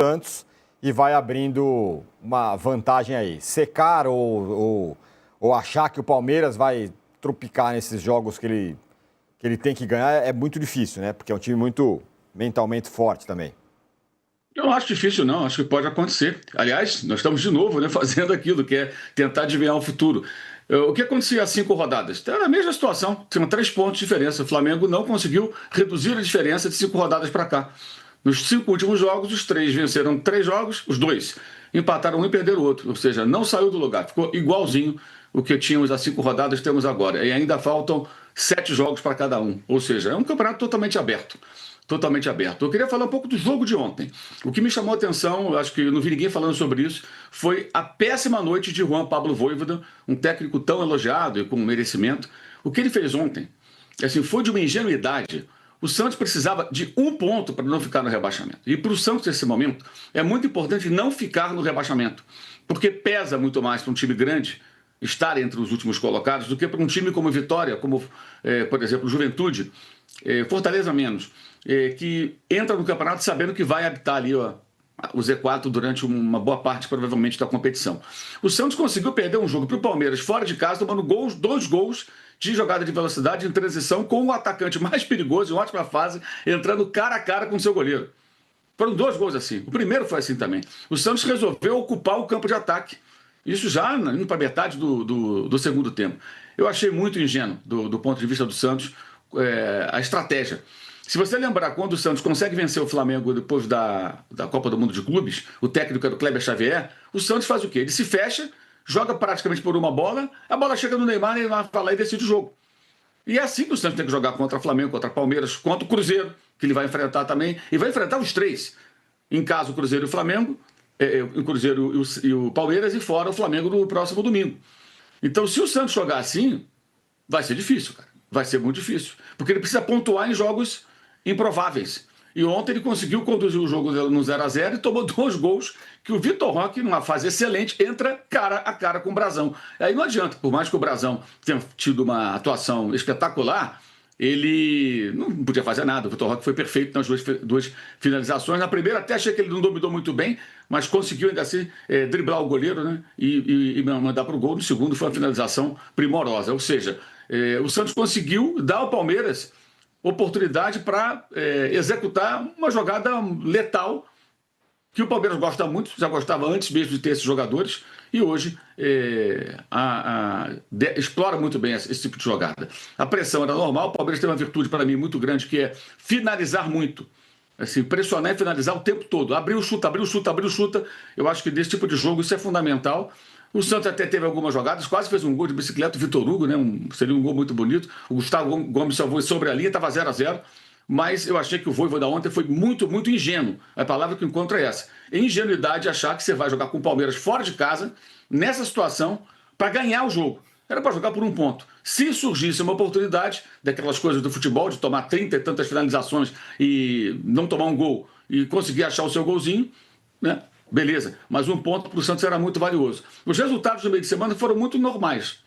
Santos e vai abrindo uma vantagem aí. Secar ou achar que o Palmeiras vai tropicar nesses jogos que ele tem que ganhar é muito difícil, né? Porque é um time muito mentalmente forte também. Eu não acho difícil, não. Acho que pode acontecer. Aliás, nós estamos de novo, né, fazendo aquilo que é tentar adivinhar o futuro. O que acontecia às 5 rodadas? Era a mesma situação. Tinham 3 pontos de diferença. O Flamengo não conseguiu reduzir a diferença de 5 rodadas para cá. Nos 5 últimos jogos, os 3 venceram 3 jogos, os 2 empataram um e perderam o outro. Ou seja, não saiu do lugar. Ficou igualzinho o que tínhamos às 5 rodadas, temos agora. E ainda faltam 7 jogos para cada um. Ou seja, é um campeonato totalmente aberto. Totalmente aberto. Eu queria falar um pouco do jogo de ontem. O que me chamou a atenção, acho que não vi ninguém falando sobre isso, foi a péssima noite de Juan Pablo Vojvoda, um técnico tão elogiado e com merecimento. O que ele fez ontem, assim, foi de uma ingenuidade. O Santos precisava de 1 ponto para não ficar no rebaixamento. E para o Santos, nesse momento, é muito importante não ficar no rebaixamento, porque pesa muito mais para um time grande estar entre os últimos colocados do que para um time como Vitória, como, por exemplo, Juventude, Fortaleza menos, que entra no campeonato sabendo que vai habitar ali o Z4 durante uma boa parte, provavelmente, da competição. O Santos conseguiu perder um jogo para o Palmeiras fora de casa, tomando 2 gols de jogada de velocidade em transição com o atacante mais perigoso, em ótima fase, entrando cara a cara com o seu goleiro. Foram 2 gols assim. O primeiro foi assim também. O Santos resolveu ocupar o campo de ataque. Isso já indo para metade do segundo tempo. Eu achei muito ingênuo, do ponto de vista do Santos, a estratégia. Se você lembrar, quando o Santos consegue vencer o Flamengo depois da Copa do Mundo de Clubes, o técnico era o Kleber Xavier, o Santos faz o quê? Ele se fecha, joga praticamente por uma bola, a bola chega no Neymar, ele vai lá e decide o jogo. E é assim que o Santos tem que jogar contra o Flamengo, contra o Palmeiras, contra o Cruzeiro, que ele vai enfrentar também, e vai enfrentar os 3. Em casa, o Cruzeiro e o Flamengo, o Cruzeiro e o Palmeiras, e fora o Flamengo no próximo domingo. Então, se o Santos jogar assim, vai ser difícil, cara. Vai ser muito difícil. Porque ele precisa pontuar em jogos improváveis. E ontem ele conseguiu conduzir o jogo no 0-0 e tomou 2 gols que o Vitor Roque, numa fase excelente, entra cara a cara com o Brazão. Aí não adianta, por mais que o Brazão tenha tido uma atuação espetacular, ele não podia fazer nada. O Vitor Roque foi perfeito nas 2 finalizações. Na primeira até achei que ele não dominou muito bem, mas conseguiu ainda assim driblar o goleiro, né, e mandar para o gol. No segundo foi uma finalização primorosa. Ou seja, o Santos conseguiu dar ao Palmeiras oportunidade para executar uma jogada letal que o Palmeiras gosta muito, já gostava antes mesmo de ter esses jogadores, e hoje explora muito bem esse tipo de jogada. A pressão era normal, o Palmeiras tem uma virtude para mim muito grande, que é finalizar muito. Assim, pressionar e finalizar o tempo todo. Abriu, chuta, abriu, chuta, abriu, chuta. Eu acho que nesse tipo de jogo isso é fundamental. O Santos até teve algumas jogadas, quase fez um gol de bicicleta, o Vitor Hugo, né? Seria um gol muito bonito. O Gustavo Gomes salvou sobre a linha, estava 0-0. Mas eu achei que o Vojvoda ontem foi muito, muito ingênuo. A palavra que eu encontro é essa. Ingenuidade achar que você vai jogar com o Palmeiras fora de casa, nessa situação, para ganhar o jogo. Era para jogar por 1 ponto. Se surgisse uma oportunidade, daquelas coisas do futebol, de tomar 30 e tantas finalizações e não tomar um gol e conseguir achar o seu golzinho, né? Beleza. Mas 1 ponto para o Santos era muito valioso. Os resultados do meio de semana foram muito normais,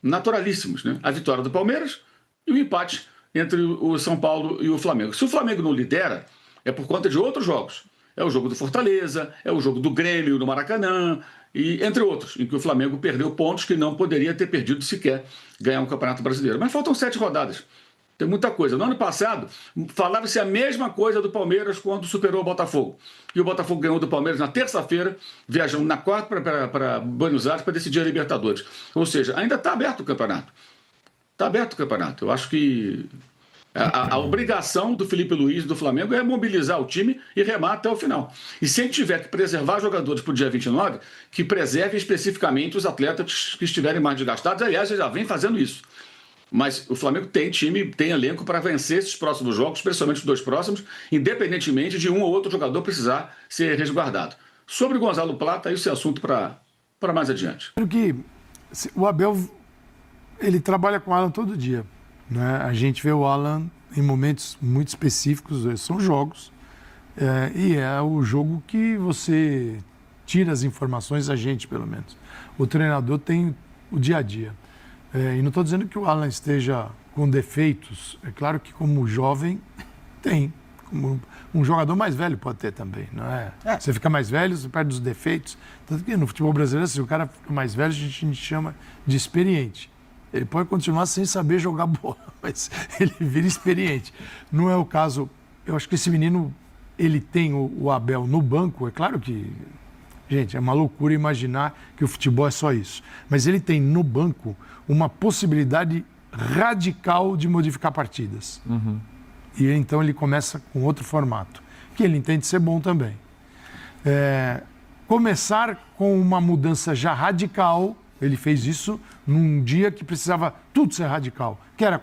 naturalíssimos, né? A vitória do Palmeiras e o empate entre o São Paulo e o Flamengo. Se o Flamengo não lidera, é por conta de outros jogos. É o jogo do Fortaleza, é o jogo do Grêmio no Maracanã, e entre outros, em que o Flamengo perdeu pontos que não poderia ter perdido sequer ganhar um Campeonato Brasileiro. Mas faltam 7 rodadas. Tem muita coisa. No ano passado, falava-se a mesma coisa do Palmeiras quando superou o Botafogo. E o Botafogo ganhou do Palmeiras na terça-feira, viajando na quarta para Buenos Aires para decidir a Libertadores. Ou seja, ainda está aberto o campeonato. Está aberto o campeonato. Eu acho que a obrigação do Felipe Luiz e do Flamengo é mobilizar o time e remar até o final. E se a gente tiver que preservar jogadores para o dia 29, que preserve especificamente os atletas que estiverem mais desgastados. Aliás, já vem fazendo isso. Mas o Flamengo tem time, tem elenco para vencer esses próximos jogos, especialmente os 2 próximos, independentemente de um ou outro jogador precisar ser resguardado. Sobre o Gonzalo Plata, isso é assunto para mais adiante. Que o Abel, ele trabalha com o Alan todo dia, né? A gente vê o Alan em momentos muito específicos, são jogos, e é o jogo que você tira as informações, a gente pelo menos. O treinador tem o dia a dia. E não estou dizendo que o Alan esteja com defeitos. É claro que como jovem tem, um jogador mais velho pode ter também, não é? Você fica mais velho, você perde os defeitos. Tanto que no futebol brasileiro, se o cara fica mais velho, a gente chama de experiente. Ele pode continuar sem saber jogar bola, mas ele vira experiente. Não é o caso... Eu acho que esse menino, ele tem o Abel no banco, é claro que... Gente, é uma loucura imaginar que o futebol é só isso. Mas ele tem no banco uma possibilidade radical de modificar partidas. E então ele começa com outro formato, que ele entende ser bom também. Começar com uma mudança já radical, ele fez isso num dia que precisava tudo ser radical, que era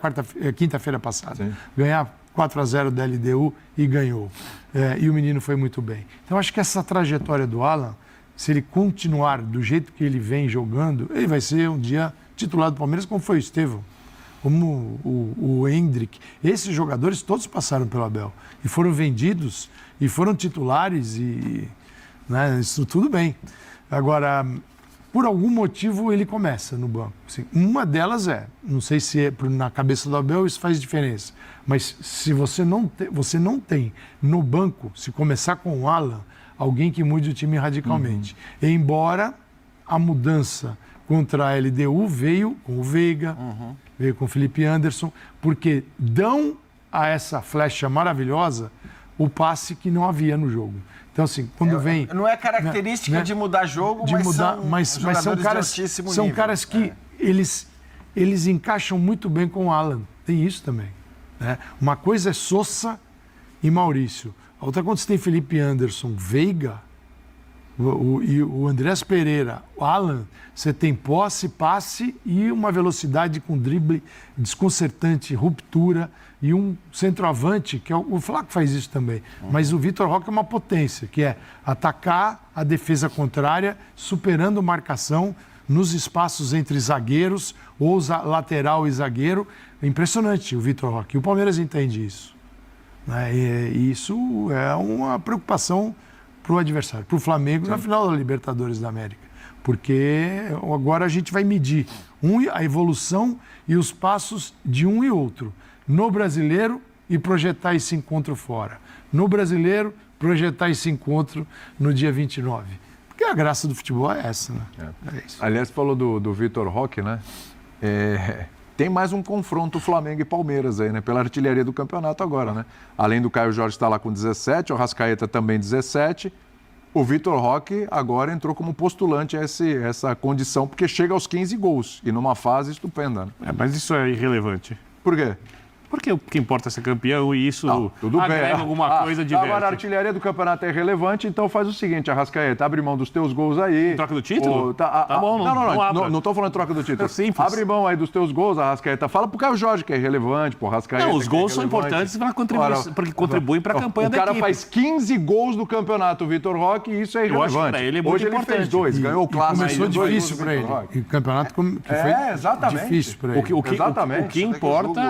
quinta-feira passada. Sim. Ganhar 4-0 da LDU e ganhou. E o menino foi muito bem. Então, acho que essa trajetória do Alan, se ele continuar do jeito que ele vem jogando, ele vai ser um dia titular do Palmeiras, como foi o Estevão, como o Hendrick. Esses jogadores todos passaram pelo Abel e foram vendidos e foram titulares e né, isso tudo bem. Agora, por algum motivo, ele começa no banco. Assim, uma delas não sei se na cabeça do Abel isso faz diferença, mas se você não tem no banco, se começar com o Alan, alguém que mude o time radicalmente. Embora a mudança contra a LDU veio com o Veiga, veio com o Felipe Anderson, porque dão a essa flecha maravilhosa o passe que não havia no jogo. Então, assim, quando vem... Não é característica de mudar jogo, mas são caras que eles encaixam muito bem com o Alan. Tem isso também. Né? Uma coisa é Sousa e Maurício. A outra, quando você tem Felipe Anderson, Veiga, e o Andrés Pereira, o Alan, você tem posse, passe e uma velocidade com drible desconcertante, ruptura e um centroavante, que é o Flaco faz isso também. Mas o Vitor Roque é uma potência, que é atacar a defesa contrária, superando marcação nos espaços entre zagueiros, ou lateral e zagueiro. É impressionante o Vitor Roque. E o Palmeiras entende isso. E isso é uma preocupação para o adversário, para o Flamengo na final da Libertadores da América. Porque agora a gente vai medir a evolução e os passos de um e outro. No brasileiro e projetar esse encontro fora. No brasileiro, projetar esse encontro no dia 29. Porque a graça do futebol é essa, né? É isso. Aliás, você falou do Vitor Roque, né? Tem mais um confronto Flamengo e Palmeiras aí, né? Pela artilharia do campeonato agora, né? Além do Caio Jorge estar lá com 17, o Arrascaeta também 17. O Vitor Roque agora entrou como postulante a essa condição, porque chega aos 15 gols e numa fase estupenda. Né? Mas isso é irrelevante. Por quê? Porque o que importa é ser campeão e isso tudo agrega bem. alguma coisa diversa. Agora a artilharia do campeonato é irrelevante, então faz o seguinte, Arrascaeta, abre mão dos teus gols aí. Troca do título? Tá bom, não tô falando troca do título. É simples. Abre mão aí dos teus gols, Arrascaeta. Fala pro Caio Jorge que é irrelevante, pro Arrascaeta. Não, os gols são importantes porque contribuem para a campanha da equipe. O cara faz 15 gols no campeonato, o Vitor Roque, e isso é irrelevante. Eu acho que pra ele é muito Hoje importante. Ele fez 2, ganhou o clássico. Começou difícil para ele. E o campeonato que foi exatamente. difícil para ele. O que importa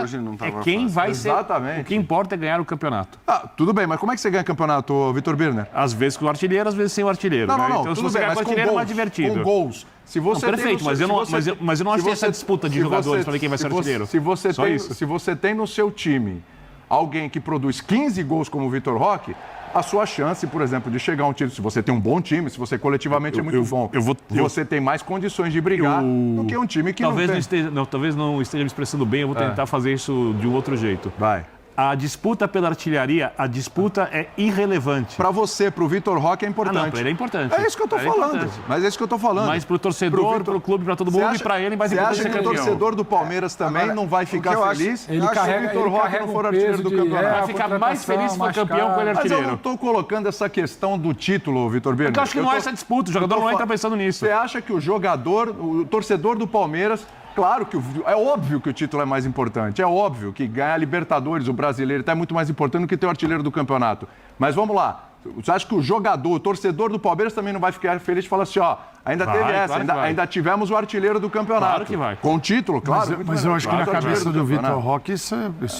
é quem vai ser... Exatamente. O que importa é ganhar o campeonato. Tudo bem, mas como é que você ganha campeonato, Vitor Birner? Às vezes com o artilheiro, às vezes sem o artilheiro. Não, então, se tudo você bem, ganhar com o artilheiro, é mais divertido. Com gols. Se você perfeito, mas eu não acho que tem essa disputa de jogadores para ver quem vai ser artilheiro. Se você tem no seu time alguém que produz 15 gols como o Vitor Roque, a sua chance, por exemplo, de chegar a um título, se você tem um bom time, se você coletivamente é muito bom, você tem mais condições de brigar do que um time que talvez não tem. Talvez não esteja me expressando bem, eu vou tentar fazer isso de um outro jeito. Vai. A disputa pela artilharia, a disputa é irrelevante. Para você, pro Vitor Roque é importante. Não, para ele é importante. É isso que eu tô falando. Mas é isso que eu tô falando. Mas pro torcedor, pro clube, para todo mundo e para ele mais importante ser campeão. Você acha que o torcedor do Palmeiras também não vai ficar feliz? Ele carrega, se o Vitor Roque não for artilheiro do campeonato. Vai ficar mais feliz se for campeão com ele artilheiro. Mas eu não tô colocando essa questão do título, Vitor Birner. Porque eu acho que não é essa disputa. O jogador não entra pensando nisso. Você acha que o torcedor do Palmeiras... Claro que é óbvio que o título é mais importante, é óbvio que ganhar a Libertadores, o brasileiro, é muito mais importante do que ter o artilheiro do campeonato. Mas vamos lá, você acha que o torcedor do Palmeiras também não vai ficar feliz e falar assim, ainda teve essa, ainda tivemos o artilheiro do campeonato. Claro que vai. Com o título, claro. Mas eu acho que na cabeça do Vitor Roque isso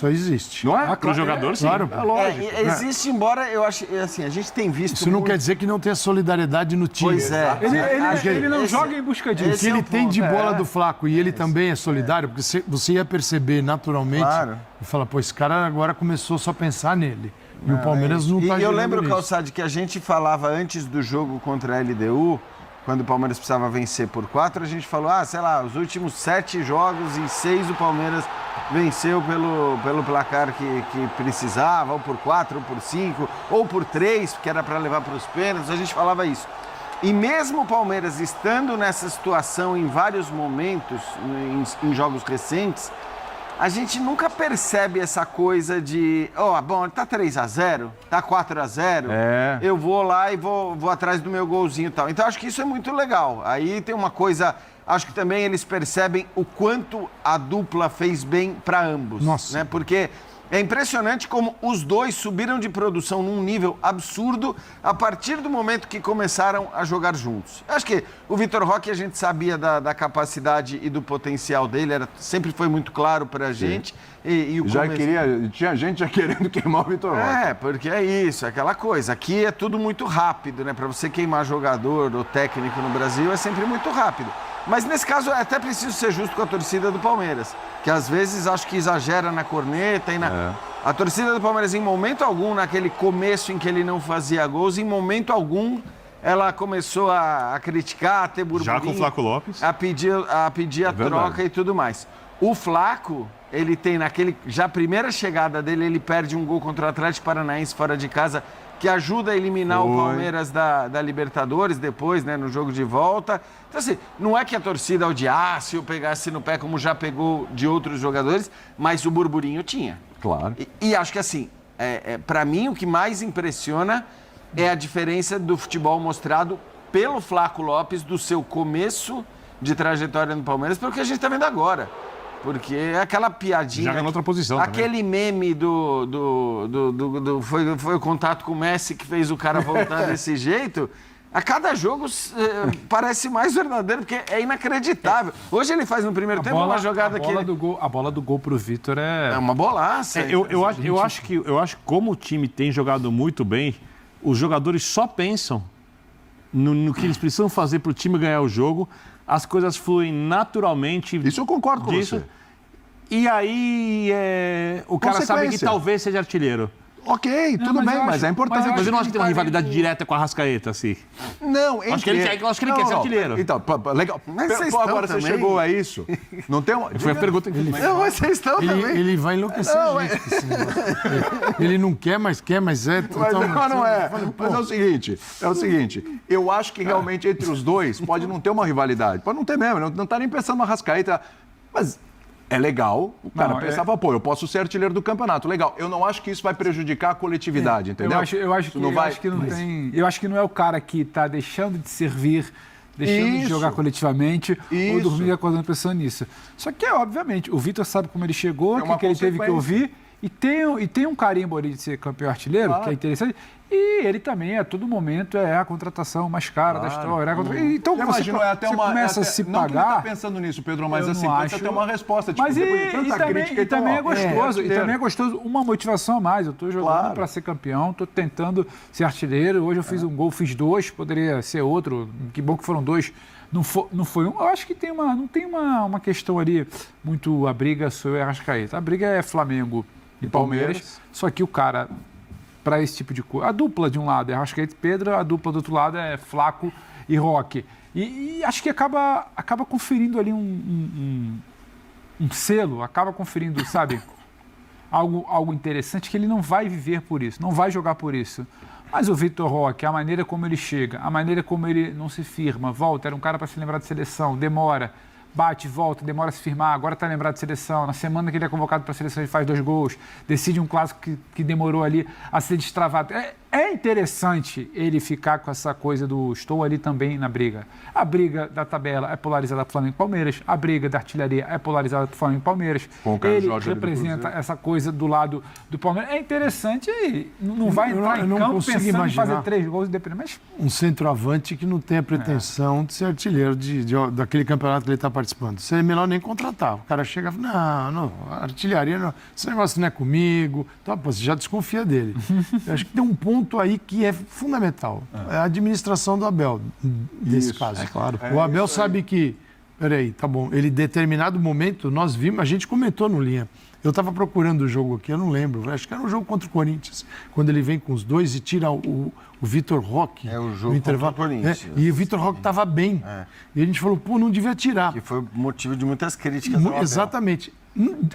existe. Não é? Para o jogador, sim. Claro. É lógico. Existe, embora eu acho, assim, a gente tem visto... Isso não quer dizer que não tenha solidariedade no time. Pois é. Ele não joga em busca disso. O que ele tem de bola do Flaco e ele também é solidário, porque você ia perceber naturalmente e falar, esse cara agora começou só a pensar nele. E o Palmeiras não está E eu lembro, isso. Calçade, que a gente falava antes do jogo contra a LDU, quando o Palmeiras precisava vencer por 4, a gente falou, sei lá, os últimos 7 jogos e 6 o Palmeiras venceu pelo placar que precisava, ou por 4, ou por 5, ou por 3, que era para levar para os pênaltis, a gente falava isso. E mesmo o Palmeiras estando nessa situação em vários momentos, em jogos recentes, a gente nunca percebe essa coisa de, bom, tá 3-0, tá 4-0, eu vou lá e vou atrás do meu golzinho e tal. Então, acho que isso é muito legal. Aí tem uma coisa, acho que também eles percebem o quanto a dupla fez bem para ambos. Nossa. Né? Porque é impressionante como os dois subiram de produção num nível absurdo a partir do momento que começaram a jogar juntos. Acho que o Vitor Roque, a gente sabia da capacidade e do potencial dele, sempre foi muito claro pra gente. E o tinha gente já querendo queimar o Vitor Roque. Porque é isso, é aquela coisa. Aqui é tudo muito rápido, né? Pra você queimar jogador ou técnico no Brasil é sempre muito rápido. Mas nesse caso é até preciso ser justo com a torcida do Palmeiras, que às vezes acho que exagera na corneta e A torcida do Palmeiras, em momento algum, naquele começo em que ele não fazia gols, em momento algum ela começou a criticar, a ter burburinho. Já com o Flaco Lopes. A pedir a troca e tudo mais. O Flaco, ele tem já a primeira chegada dele, ele perde um gol contra o Atlético Paranaense fora de casa, que ajuda a eliminar o Palmeiras da Libertadores depois, né, no jogo de volta. Então, assim, não é que a torcida odiasse ou pegasse no pé como já pegou de outros jogadores, mas o burburinho tinha. Claro. E acho que, assim, para mim, o que mais impressiona é a diferença do futebol mostrado pelo Flaco Lopes, do seu começo de trajetória no Palmeiras, pelo que a gente está vendo agora. Porque é aquela piadinha... Joga em outra posição aquele também. meme foi o contato com o Messi que fez o cara voltar desse jeito. A cada jogo parece mais verdadeiro, porque é inacreditável. Hoje ele faz no primeiro tempo uma jogada que... A bola do gol pro Vitor é uma bolaça. Eu acho que como o time tem jogado muito bem, os jogadores só pensam no que eles precisam fazer para o time ganhar o jogo. As coisas fluem naturalmente. Isso eu concordo com você. E aí o cara sabe que talvez seja artilheiro. Ok, tudo bem, mas é importante. Mas eu não acho que tem uma rivalidade direta com a Arrascaeta, assim. Não, acho que ele quer ser artilheiro. Então, legal. Mas agora você chegou a isso. Não tem uma... Foi a pergunta que Não, vocês estão também. Ele vai enlouquecer a gente com esse negócio. Ele não quer, mas é. Mas não é. Mas é o seguinte. Eu acho que realmente entre os dois pode não ter uma rivalidade. Pode não ter mesmo. Não tá nem pensando na Arrascaeta. Mas... é legal, o cara pensava, eu posso ser artilheiro do campeonato, legal. Eu não acho que isso vai prejudicar a coletividade, entendeu? Eu acho que não é o cara que está deixando de servir, deixando de jogar coletivamente ou dormir acordando pensando nisso. Só que, obviamente, o Vitor sabe como ele chegou, o que ele teve que ouvir, e tem um carimbo ali de ser campeão artilheiro, que é interessante. E ele também, a todo momento, é a contratação mais cara da história. Então, você começa a se pagar... Não que ele está pensando nisso, Pedro, mas assim, pode ter uma resposta. Mas também é gostoso. Uma motivação a mais. Eu estou jogando para ser campeão, estou tentando ser artilheiro. Hoje eu fiz um gol, fiz 2, poderia ser outro. Que bom que foram 2. Não foi um. Eu acho que não tem uma questão ali muito a briga sobre a Arrascaeta. A briga é Flamengo e Palmeiras. Só que o cara... para esse tipo de coisa. A dupla de um lado é Arrascaeta e Pedro, a dupla do outro lado é Flaco e Roque. E acho que acaba conferindo ali um selo, acaba conferindo, sabe, algo interessante, que ele não vai viver por isso, não vai jogar por isso. Mas o Vitor Roque, a maneira como ele chega, a maneira como ele não se firma, volta, era um cara para se lembrar de seleção, demora, bate, volta, demora a se firmar, agora está lembrado de seleção. Na semana que ele é convocado para a seleção, ele faz 2 gols, decide um clássico que demorou ali a ser destravado. É interessante ele ficar com essa coisa do estou ali também na briga. A briga da tabela é polarizada para Flamengo e Palmeiras, a briga da artilharia é polarizada para Flamengo e Palmeiras. Ele representa essa coisa do lado do Palmeiras. É interessante e não vai entrar em campo pensando em fazer 3 gols independente. Um centroavante que não tem a pretensão de ser artilheiro daquele campeonato que ele está participando. Seria melhor nem contratar. O cara chega e fala, não, artilharia não. Esse negócio não é comigo. Então, você já desconfia dele. Eu acho que tem um ponto aí que é fundamental. É a administração do Abel, nesse caso. É claro. O Abel sabe que peraí, tá bom. Ele, em determinado momento, nós vimos, a gente comentou no Linha. Eu estava procurando o jogo aqui, eu não lembro. Acho que era um jogo contra o Corinthians, quando ele vem com os dois e tira o Vitor Roque. É o jogo no intervalo. contra o Corinthians. E o Vitor Roque estava bem. E a gente falou, pô, não devia tirar. Que foi motivo de muitas críticas ao Abel. Exatamente.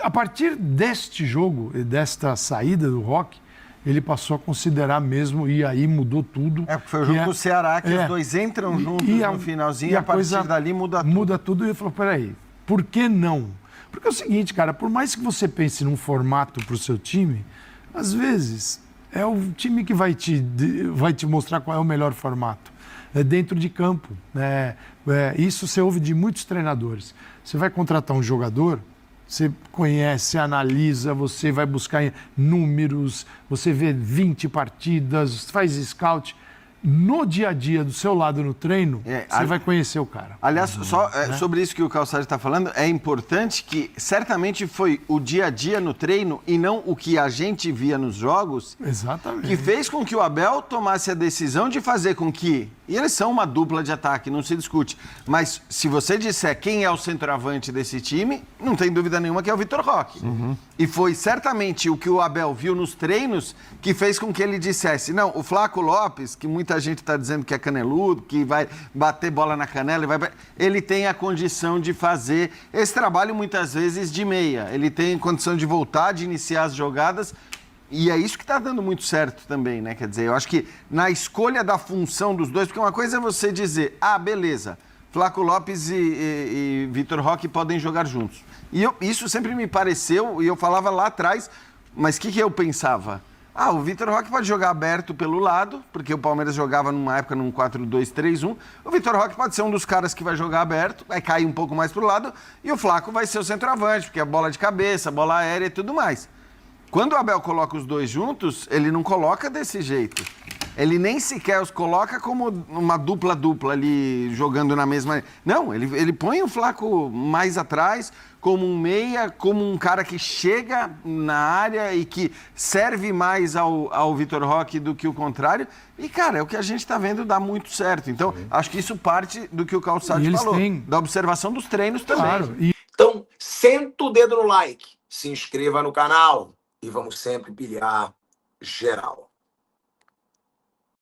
A partir deste jogo, desta saída do Roque, ele passou a considerar mesmo, e aí mudou tudo. Porque foi o jogo do Ceará, que os dois entram juntos no finalzinho, e a partir dali muda tudo. Muda tudo, e ele falou, peraí, por que não? Porque é o seguinte, cara, por mais que você pense num formato para o seu time, às vezes é o time que vai te mostrar qual é o melhor formato. É dentro de campo. Isso você ouve de muitos treinadores. Você vai contratar um jogador, você conhece, analisa, você vai buscar números, você vê 20 partidas, faz scout. No dia a dia, do seu lado no treino, você vai conhecer o cara. Aliás, sobre isso que o Calçade está falando, é importante que certamente foi o dia a dia no treino e não o que a gente via nos jogos. Exatamente. Que fez com que o Abel tomasse a decisão de fazer com que... E eles são uma dupla de ataque, não se discute. Mas se você disser quem é o centroavante desse time, não tem dúvida nenhuma que é o Vitor Roque. E foi certamente o que o Abel viu nos treinos que fez com que ele dissesse, não, o Flaco Lopes, que muita gente está dizendo que é caneludo, que vai bater bola na canela, ele tem a condição de fazer esse trabalho muitas vezes de meia. Ele tem condição de voltar, de iniciar as jogadas. E é isso que está dando muito certo também, né? Quer dizer, eu acho que na escolha da função dos dois, porque uma coisa é você dizer, beleza, Flaco Lopes e Vitor Roque podem jogar juntos. E isso sempre me pareceu, e eu falava lá atrás, mas o que eu pensava? O Vitor Roque pode jogar aberto pelo lado, porque o Palmeiras jogava numa época num 4-2-3-1. O Vitor Roque pode ser um dos caras que vai jogar aberto, vai cair um pouco mais pro lado, e o Flaco vai ser o centroavante, porque é bola de cabeça, bola aérea e tudo mais. Quando o Abel coloca os dois juntos, ele não coloca desse jeito. Ele nem sequer os coloca como uma dupla ali, jogando na mesma... Não, ele põe o Flaco mais atrás, como um meia, como um cara que chega na área e que serve mais ao Vitor Roque do que o contrário. E, cara, é o que a gente está vendo dar muito certo. Então, acho que isso parte do que o Calçade falou, da observação dos treinos também. Claro. Então, senta o dedo no like, se inscreva no canal e vamos sempre pilhar geral.